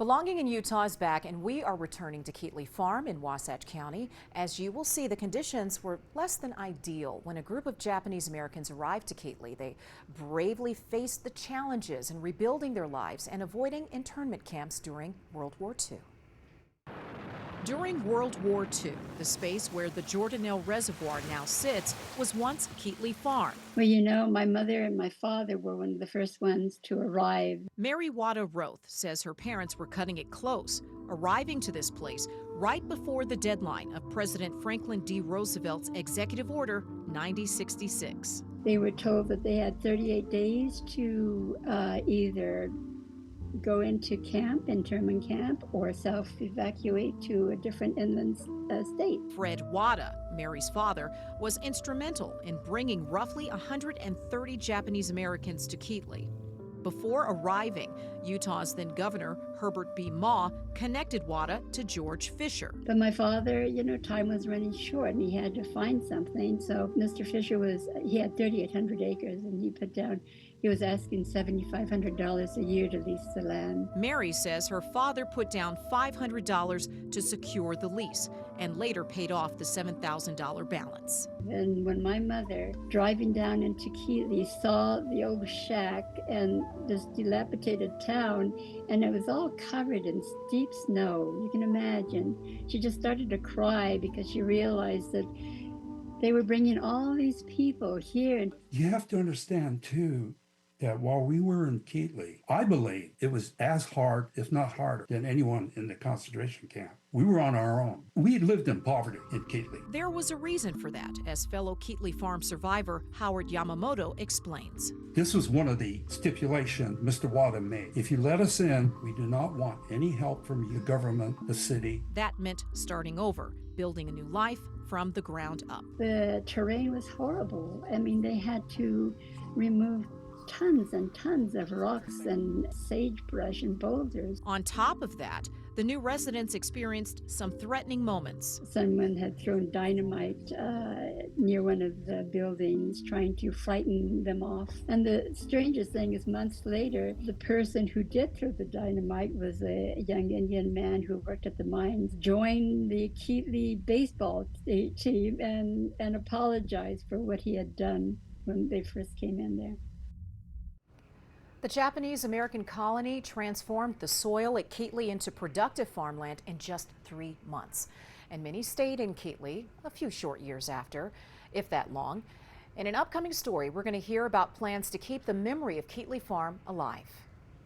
Belonging in Utah is back, and we are returning to Keetley Farm in Wasatch County. As you will see, the conditions were less than ideal when a group of Japanese Americans arrived to Keetley. They bravely faced the challenges in rebuilding their lives and avoiding internment camps during World War II. During World War II, the space where the Jordanelle Reservoir now sits was once Keetley Farm. Well, you know, my mother and my father were one of the first ones to arrive. Mary Wada Roath says her parents were cutting it close, arriving to this place right before the deadline of President Franklin D. Roosevelt's Executive Order 9066. They were told that they had 38 days to either go into camp, internment camp, or self-evacuate to a different inland state. Fred Wada, Mary's father, was instrumental in bringing roughly 130 Japanese Americans to Keetley. Before arriving, Utah's then Governor Herbert B. Maw connected Wada to George Fisher. But my father, you know, time was running short and he had to find something. So Mr. Fisher he had 3,800 acres and he was asking $7,500 a year to lease the land. Mary says her father put down $500 to secure the lease and later paid off the $7,000 balance. And when my mother, driving down into Keetley, saw the old shack and this dilapidated town, and it was all covered in deep snow, you can imagine, she just started to cry because she realized that they were bringing all these people here. You have to understand, too, that while we were in Keetley, I believe it was as hard, if not harder, than anyone in the concentration camp. We were on our own. We lived in poverty in Keetley. There was a reason for that, as fellow Keetley Farm survivor Howard Yamamoto explains. This was one of the stipulations Mr. Wada made. If you let us in, we do not want any help from the government, the city. That meant starting over, building a new life from the ground up. The terrain was horrible. I mean, they had to remove tons and tons of rocks and sagebrush and boulders. On top of that, the new residents experienced some threatening moments. Someone had thrown dynamite near one of the buildings, trying to frighten them off. And the strangest thing is, months later, the person who did throw the dynamite was a young Indian man who worked at the mines, joined the Keetley baseball team and apologized for what he had done when they first came in there. The Japanese American colony transformed the soil at Keetley into productive farmland in just 3 months. And many stayed in Keetley a few short years after, if that long. In an upcoming story, we're going to hear about plans to keep the memory of Keetley Farm alive.